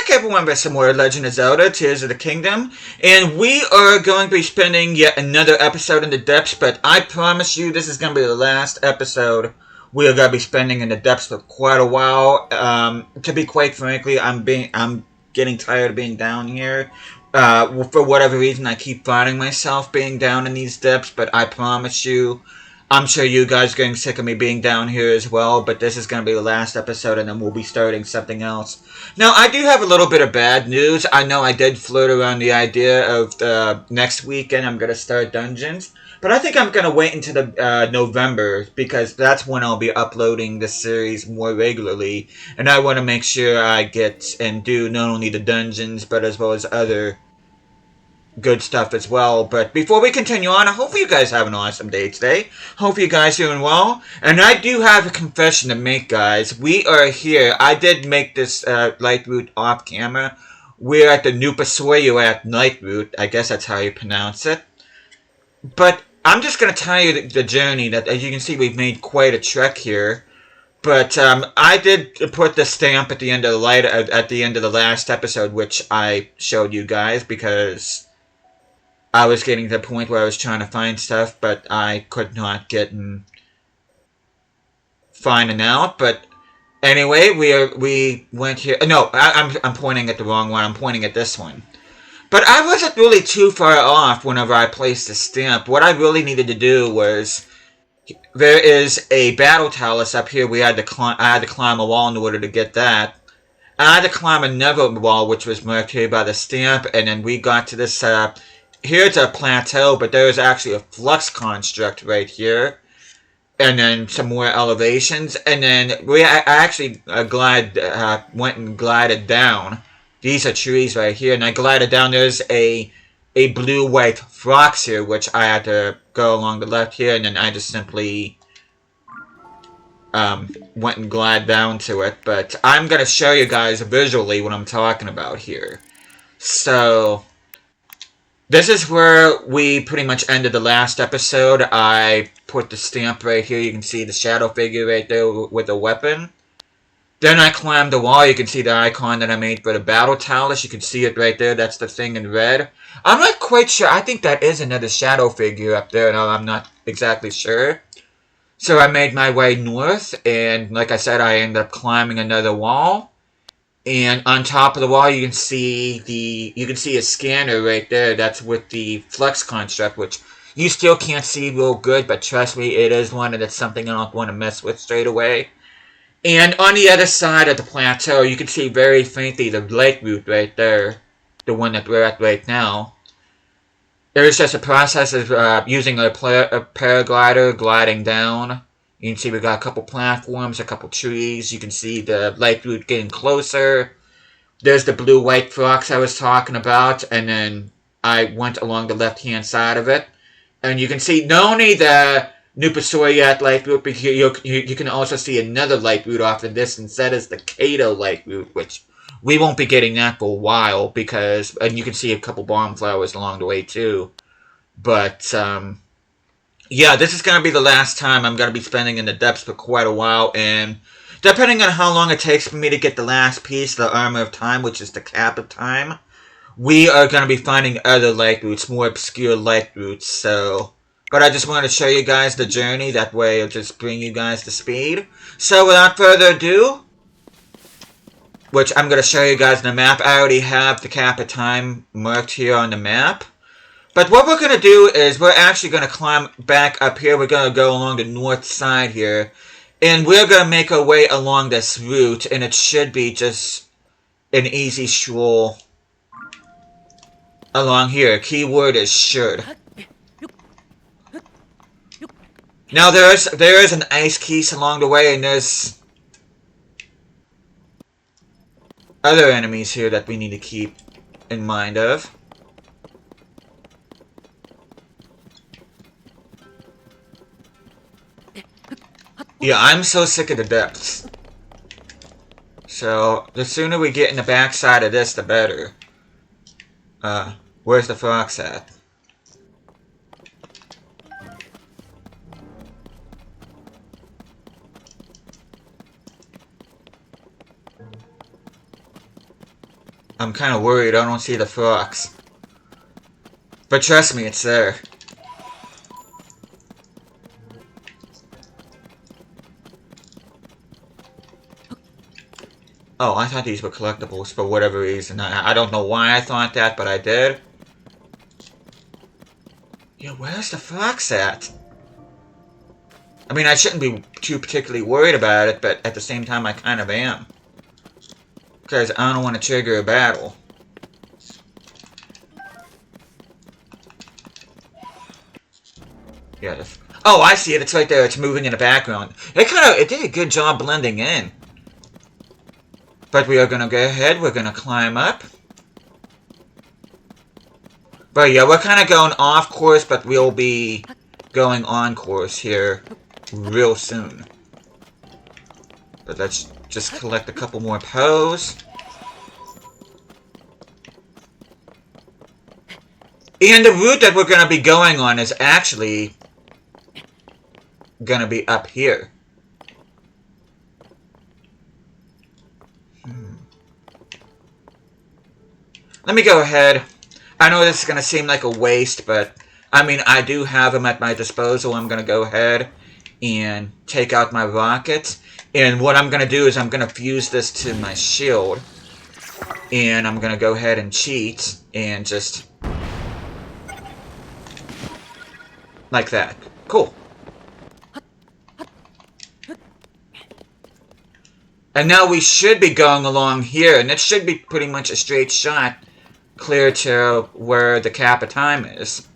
back, everyone, with some more Legend of Zelda Tears of the Kingdom, and we are going to be spending yet another episode in the depths, but I promise you this is going to be the last episode we are going to be spending in the depths for quite a while. To be quite frankly, I'm getting tired of being down here. For whatever reason, I keep finding myself being down in these depths, but I promise you, I'm sure you guys are getting sick of me being down here as well, but this is going to be the last episode, and then we'll be starting something else. Now, I do have a little bit of bad news. I know I did flirt around the idea of next weekend I'm going to start dungeons, but I think I'm going to wait until the November, because that's when I'll be uploading this series more regularly, and I want to make sure I get and do not only the dungeons, but as well as other good stuff as well. But before we continue on, I hope you guys have an awesome day today. Hope you guys doing well. And I do have a confession to make, guys. We are here. I did make this light route off camera. We're at the Nupasoyu at Night Route. I guess that's how you pronounce it. But I'm just going to tell you the journey that, as you can see, we've made quite a trek here. But I did put the stamp at the end of the light at the end of the last episode, which I showed you guys because I was getting to the point where I was trying to find stuff, but I could not get and finding out. But anyway, we went here. No, I'm pointing at the wrong one. I'm pointing at this one. But I wasn't really too far off whenever I placed the stamp. What I really needed to do was, there is a battle talus up here. I had to climb a wall in order to get that. I had to climb another wall, which was marked here by the stamp, and then we got to this. Here's a plateau, but there is actually a flux construct right here. And then some more elevations. And then I actually went and glided down. These are trees right here. And I glided down. There's a blue-white fox here, which I had to go along the left here. And then I just simply went and glided down to it. But I'm going to show you guys visually what I'm talking about here. So this is where we pretty much ended the last episode. I put the stamp right here. You can see the shadow figure right there with a weapon. Then I climbed the wall. You can see the icon that I made for the battle talus. You can see it right there. That's the thing in red. I'm not quite sure. I think that is another shadow figure up there. No, I'm not exactly sure. So I made my way north. And like I said, I ended up climbing another wall. And on top of the wall, you can see a scanner right there. That's with the flux construct, which you still can't see real good, but trust me, it is one, and it's something I don't want to mess with straight away. And on the other side of the plateau, you can see very faintly the light route right there, the one that we're at right now. There's just a process of using a paraglider, gliding down. You can see we got a couple platforms, a couple trees. You can see the light route getting closer. There's the blue-white fox I was talking about. And then I went along the left-hand side of it. And you can see not only the Nupasoyu light route, but you can also see another light route off in the distance. That is the Kato light route, which we won't be getting that for a while. And you can see a couple bomb flowers along the way, too. But yeah, this is going to be the last time I'm going to be spending in the depths for quite a while, and depending on how long it takes for me to get the last piece, the Armor of Time, which is the Cap of Time, we are going to be finding other light routes, more obscure light routes, so. But I just wanted to show you guys the journey, that way it'll just bring you guys to speed. So without further ado, which I'm going to show you guys the map, I already have the Cap of Time marked here on the map. But what we're going to do is we're actually going to climb back up here. We're going to go along the north side here. And we're going to make our way along this route. And it should be just an easy stroll along here. Keyword is should. Now there is an ice keys along the way. And there's other enemies here that we need to keep in mind of. Yeah, I'm so sick of the depths. So, the sooner we get in the backside of this, the better. Where's the fox at? I'm kind of worried I don't see the fox. But trust me, it's there. Oh, I thought these were collectibles for whatever reason. I don't know why I thought that, but I did. Yeah, where's the fox at? I mean, I shouldn't be too particularly worried about it, but at the same time, I kind of am. Because I don't want to trigger a battle. Yeah. Oh, I see it. It's right there. It's moving in the background. It did a good job blending in. But we are going to go ahead. We're going to climb up. But yeah, we're kind of going off course, but we'll be going on course here real soon. But let's just collect a couple more poes. And the route that we're going to be going on is actually going to be up here. Let me go ahead. I know this is going to seem like a waste, but I mean, I do have them at my disposal. I'm going to go ahead and take out my rocket. And what I'm going to do is I'm going to fuse this to my shield. And I'm going to go ahead and cheat and just... like that. Cool. And now we should be going along here, and it should be pretty much a straight shot clear to where the cap of time is.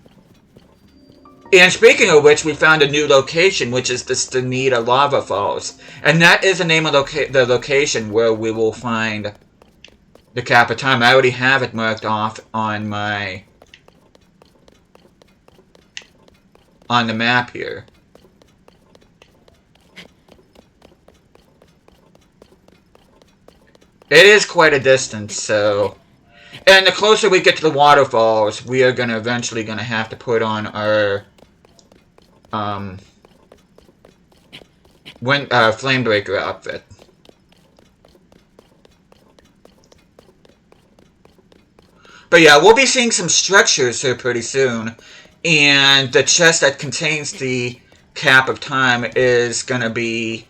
And speaking of which, we found a new location, which is the Stanita Lavafalls. And that is the name of the location where we will find the cap of time. I already have it marked off on my... on the map here. It is quite a distance, so... And the closer we get to the waterfalls, we are eventually gonna have to put on our... Flamebreaker outfit. But yeah, we'll be seeing some structures here pretty soon. And the chest that contains the cap of time is gonna be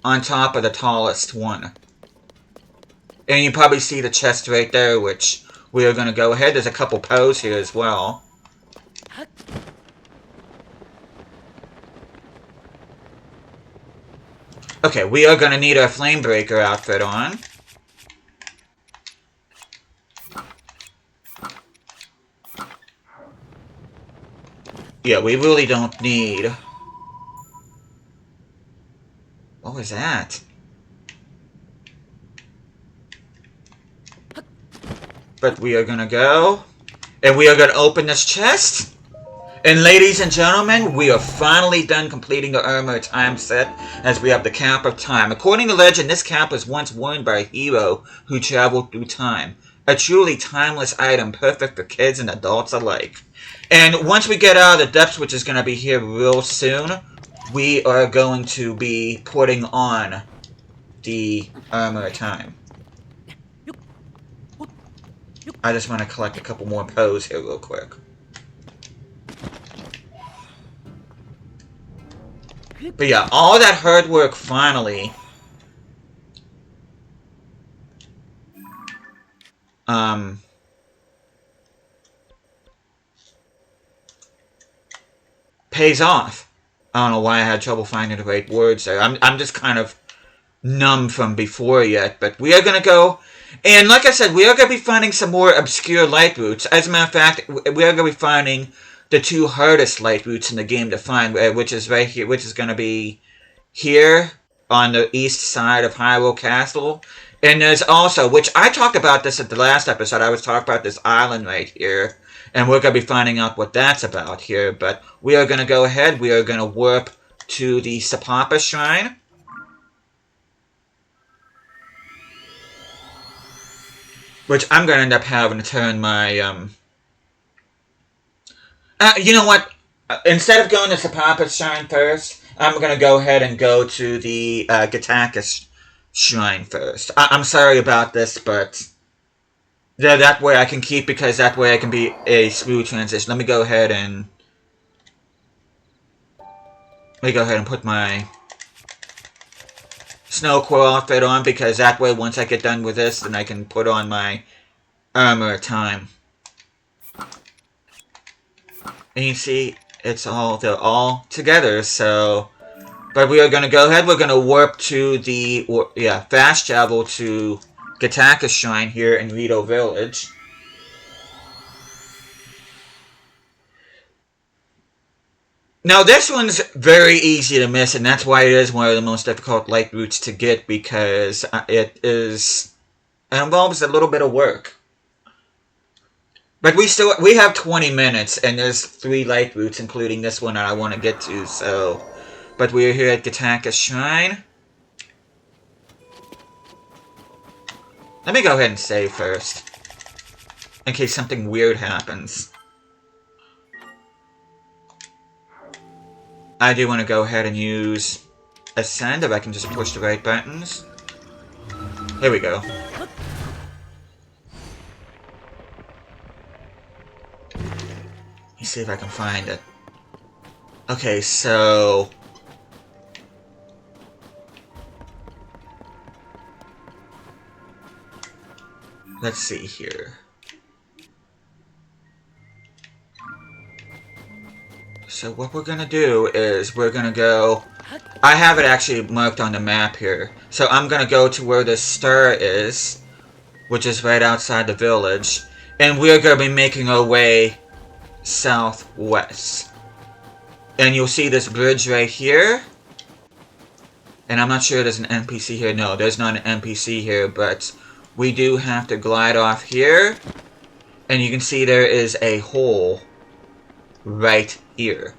on top of the tallest one. And you probably see the chest right there, which we are gonna go ahead. There's a couple poes here as well. Okay, we are gonna need our Flamebreaker outfit on. Yeah, we really don't need... What was that? But we are gonna go, and we are gonna open this chest. And ladies and gentlemen, we are finally done completing the armor time set, as we have the cap of time. According to legend, this cap was once worn by a hero who traveled through time. A truly timeless item, perfect for kids and adults alike. And once we get out of the depths, which is going to be here real soon, we are going to be putting on the armor time. I just want to collect a couple more poes here real quick. But yeah, all that hard work finally pays off. I don't know why I had trouble finding the right words there. I'm just kind of numb from before yet, but we are gonna go, and like I said, we are gonna be finding some more obscure light routes. As a matter of fact, we are gonna be finding the two hardest light routes in the game to find, which is right here, which is gonna be here on the east side of Hyrule Castle. And there's also, which I talked about this at the last episode, I was talking about this island right here. And we're going to be finding out what that's about here. But we are going to go ahead. We are going to warp to the Sapapa Shrine. Which I'm going to end up having to turn my... you know what? Instead of going to Sapapa Shrine first, I'm going to go ahead and go to the Gattaca shrine first. I'm sorry about this, but that way I can keep, because that way I can be a smooth transition. Let me go ahead and put my snow core outfit on, because that way once I get done with this, then I can put on my armor time. And you see, they're all together, so... But we are going to go ahead, we're going to warp to the, fast travel to Gataka's Shrine here in Rito Village. Now this one's very easy to miss, and that's why it is one of the most difficult light routes to get, because it involves a little bit of work. But we have 20 minutes, and there's 3 light routes, including this one that I want to get to, so... But we're here at Gataka's Shrine. Let me go ahead and save first, in case something weird happens. I do want to go ahead and use Ascend, if I can just push the right buttons. Here we go. Let me see if I can find it. Okay, so... Let's see here. So what we're gonna do is we're gonna go... I have it actually marked on the map here. So I'm gonna go to where the star is, which is right outside the village. And we're gonna be making our way southwest. And you'll see this bridge right here. And I'm not sure there's an NPC here. No, there's not an NPC here, but we do have to glide off here. And you can see there is a hole right here.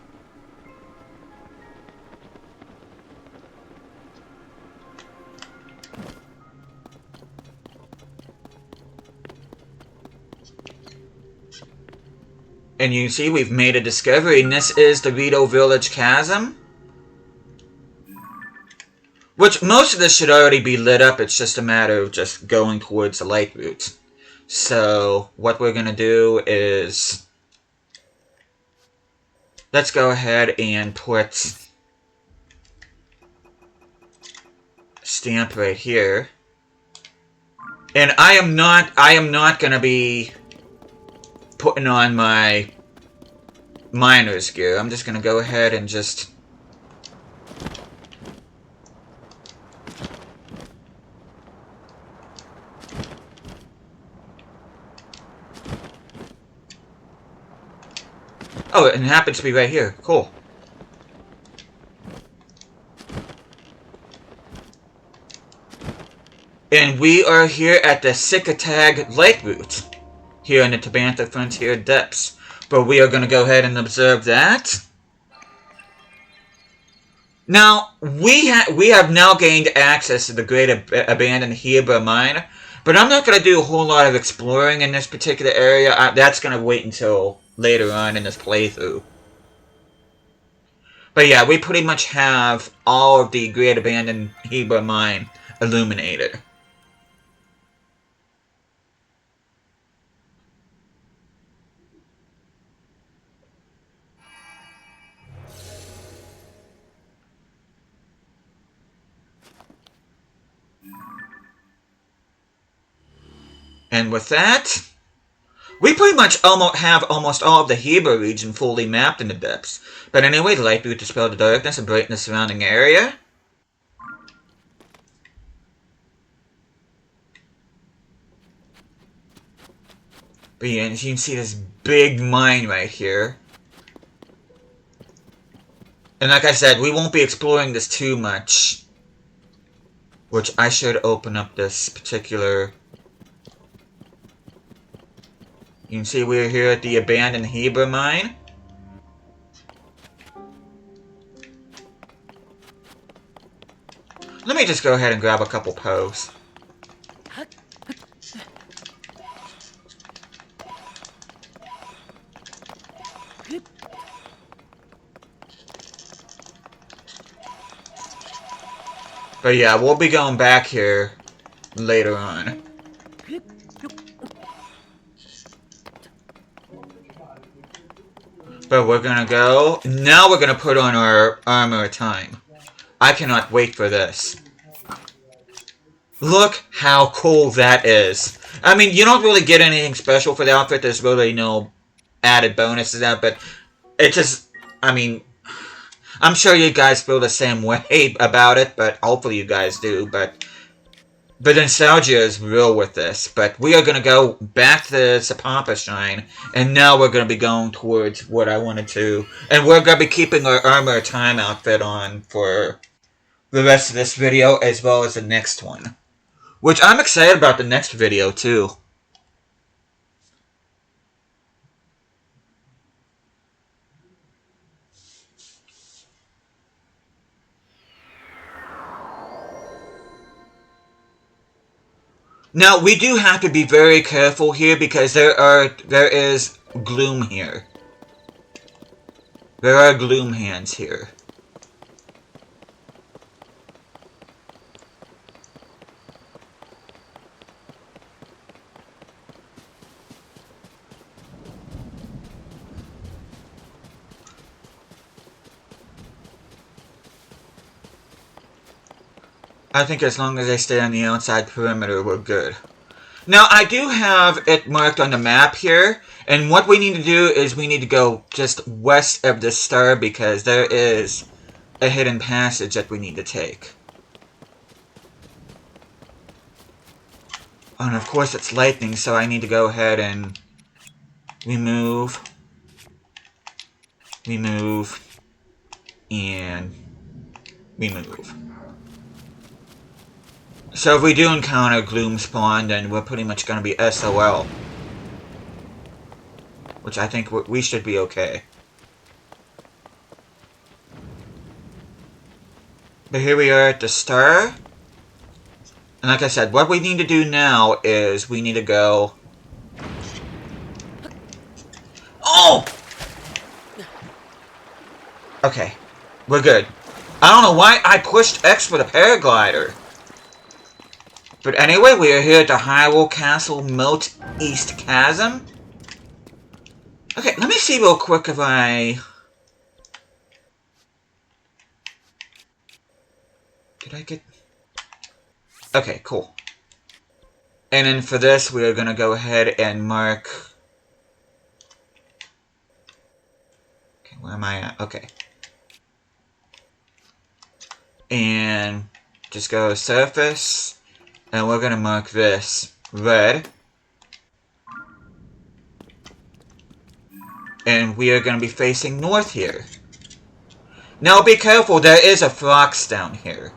And you can see we've made a discovery, and this is the Rito Village Chasm. Which, most of this should already be lit up, it's just a matter of just going towards the light route. So, what we're gonna do is... Let's go ahead and put... stamp right here. And I am not gonna be putting on my miner's gear. I'm just gonna go ahead and just... Oh, and it happens to be right here. Cool. And we are here at the Sikatag Lake Route, here in the Tabantha Frontier Depths. But we are going to go ahead and observe that. Now, we have now gained access to the Great Abandoned Hebra Mine, but I'm not going to do a whole lot of exploring in this particular area. That's going to wait until later on in this playthrough. But yeah, we pretty much have all of the Great Abandoned Hebra Mine illuminated. And with that, we pretty much have almost all of the Hebra region fully mapped in the depths. But anyway, the light route dispel the darkness and brighten the surrounding area. But yeah, as you can see this big mine right here. And like I said, we won't be exploring this too much. Which I should open up this particular... You can see we're here at the abandoned Hebra mine. Let me just go ahead and grab a couple posts. But yeah, we'll be going back here later on. But we're gonna go. Now we're gonna put on our armor time. I cannot wait for this. Look how cool that is. I mean, you don't really get anything special for the outfit. There's really no added bonuses out, but it just, I mean, I'm sure you guys feel the same way about it, but hopefully you guys do, but the nostalgia is real with this. But we are going to go back to the Sapampa Shrine, and now we're going to be going towards what I wanted to, and we're going to be keeping our armor time outfit on for the rest of this video, as well as the next one. Which I'm excited about the next video, too. Now, we do have to be very careful here because there is gloom here. There are gloom hands here. I think as long as I stay on the outside perimeter, we're good. Now, I do have it marked on the map here, and what we need to do is we need to go just west of the star because there is a hidden passage that we need to take. Oh, and of course it's lightning, so I need to go ahead and remove, and remove. So if we do encounter Gloom Spawn, then we're pretty much going to be SOL. Which I think we should be okay. But here we are at the star. And like I said, what we need to do now is we need to go... Oh! Okay. We're good. I don't know why I pushed X for the paraglider. But anyway, we are here at the Hyrule Castle Moat East Chasm. Okay, let me see real quick if I... Did I get... Okay, cool. And then for this, we are going to go ahead and mark... Okay, where am I at? Okay. And just go surface. And we're going to mark this red. And we are going to be facing north here. Now be careful, there is a fox down here.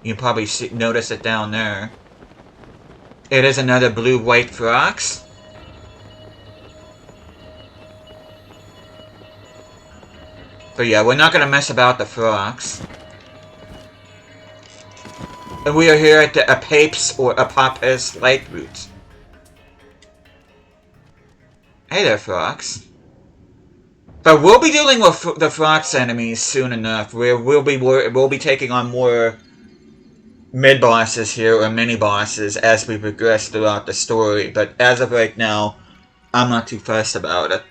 You can probably notice it down there. It is another blue-white fox. But yeah, we're not going to mess about the fox. And we are here at the Apapes or Apapes Light Route. Hey there, fox. But we'll be dealing with the fox enemies soon enough. We'll be taking on more mid-bosses here, or mini-bosses, as we progress throughout the story. But as of right now, I'm not too fussed about it.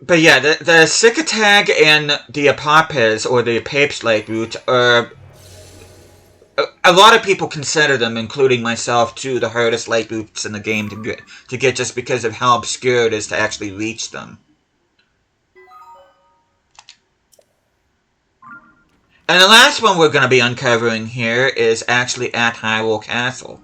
But yeah, the Sikatag and the Apapes, or the Apapes Light Route, are... A lot of people consider them, including myself, two of the hardest light routes in the game to get just because of how obscure it is to actually reach them. And the last one we're going to be uncovering here is actually at Hyrule Castle.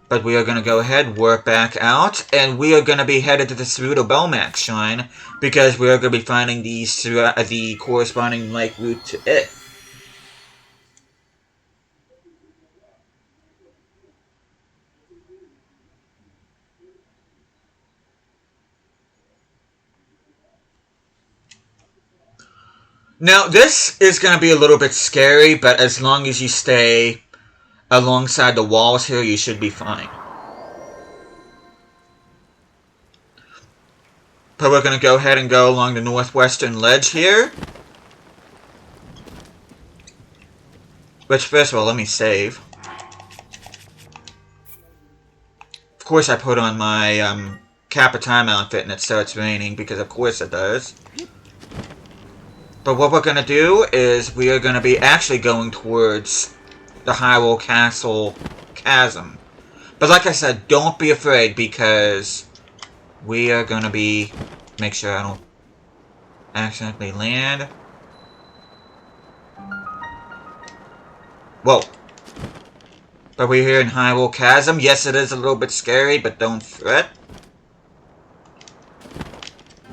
But we are going to go ahead, warp back out, and we are going to be headed to the Ceruto Belmax Shrine, because we are going to be finding the corresponding light route to it. Now, this is going to be a little bit scary, but as long as you stay alongside the walls here, you should be fine. But we're going to go ahead and go along the northwestern ledge here. Which, first of all, let me save. Of course, I put on my Kappa time outfit and it starts raining, because of course it does. But what we're going to do is we are going to be actually going towards the Hyrule Castle chasm. But like I said, don't be afraid, because we are going to be... Make sure I don't accidentally land. Whoa. But we're here in Hyrule Chasm. Yes, it is a little bit scary, but don't fret.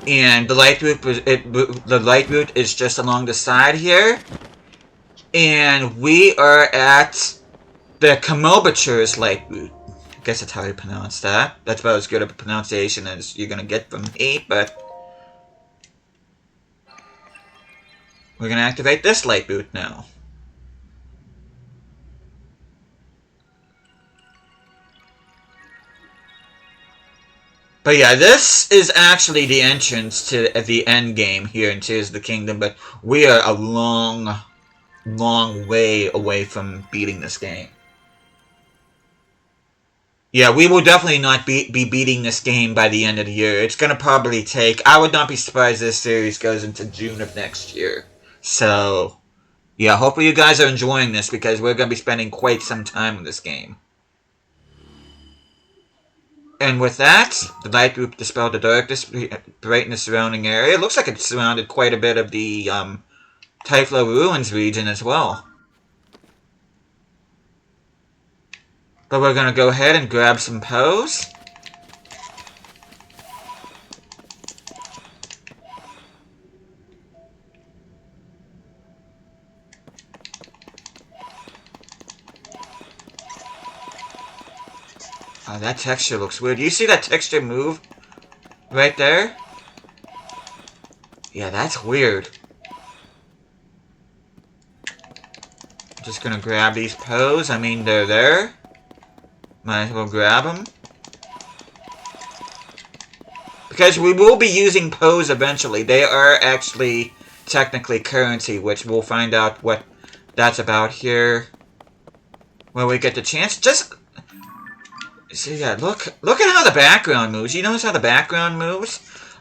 And the light route is just along the side here. And we are at the Kamobature's light route. I guess that's how you pronounce that. That's about as good of a pronunciation as you're gonna get from me, but we're gonna activate this light route now. But yeah, this is actually the entrance to the end game here in Tears of the Kingdom, but we are a long, long way away from beating this game. Yeah, we will definitely not be beating this game by the end of the year. It's going to probably take... I would not be surprised this series goes into June of next year. So, yeah, hopefully you guys are enjoying this, because we're going to be spending quite some time with this game. And with that, the light group dispelled the darkness, brighten the surrounding area. It looks like it surrounded quite a bit of the Typhlo Ruins region as well. But we're going to go ahead and grab some pose. Oh, that texture looks weird. Do you see that texture move right there? Yeah, that's weird. Just gonna grab these pose. I mean, they're there. Might as well grab them. Because we will be using pose eventually. They are actually technically currency, which we'll find out what that's about here when we get the chance. Just... See that? Look at how the background moves. You notice how the background moves?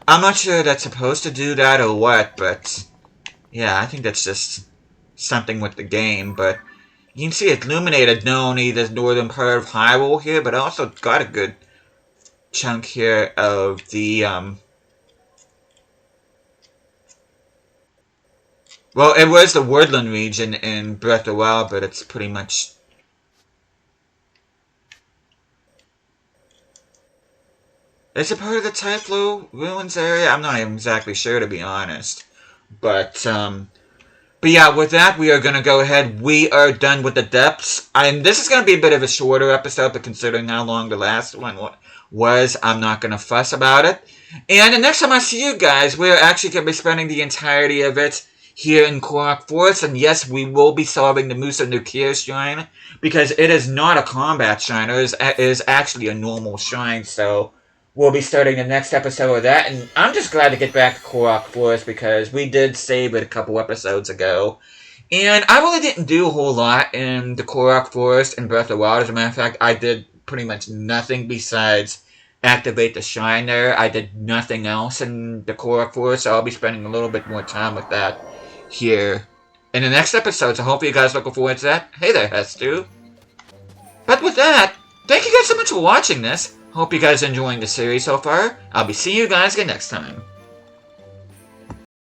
I'm not sure that's supposed to do that or what, but... Yeah, I think that's just something with the game, but... You can see it illuminated not only the northern part of Hyrule here, but also got a good chunk here of the, Well, it was the woodland region in Breath of the Wild, but it's pretty much... Is it part of the Typhlo Ruins area? I'm not even exactly sure, to be honest. But yeah, with that, we are going to go ahead. We are done with the depths. And this is going to be a bit of a shorter episode, but considering how long the last one was, I'm not going to fuss about it. And the next time I see you guys, we're actually going to be spending the entirety of it here in Korok Forest. And yes, we will be solving the Musa Nukia Shrine, because it is not a combat shrine. It is actually a normal shrine, so... We'll be starting the next episode of that, and I'm just glad to get back to Korok Forest, because we did save it a couple episodes ago. And I really didn't do a whole lot in the Korok Forest and Breath of the Wild. As a matter of fact, I did pretty much nothing besides activate the shrine there. I did nothing else in the Korok Forest, so I'll be spending a little bit more time with that here in the next episode. So hopefully you guys are looking forward to that. Hey there, Hestu. But with that, thank you guys so much for watching this. Hope you guys are enjoying the series so far. I'll be seeing you guys again next time.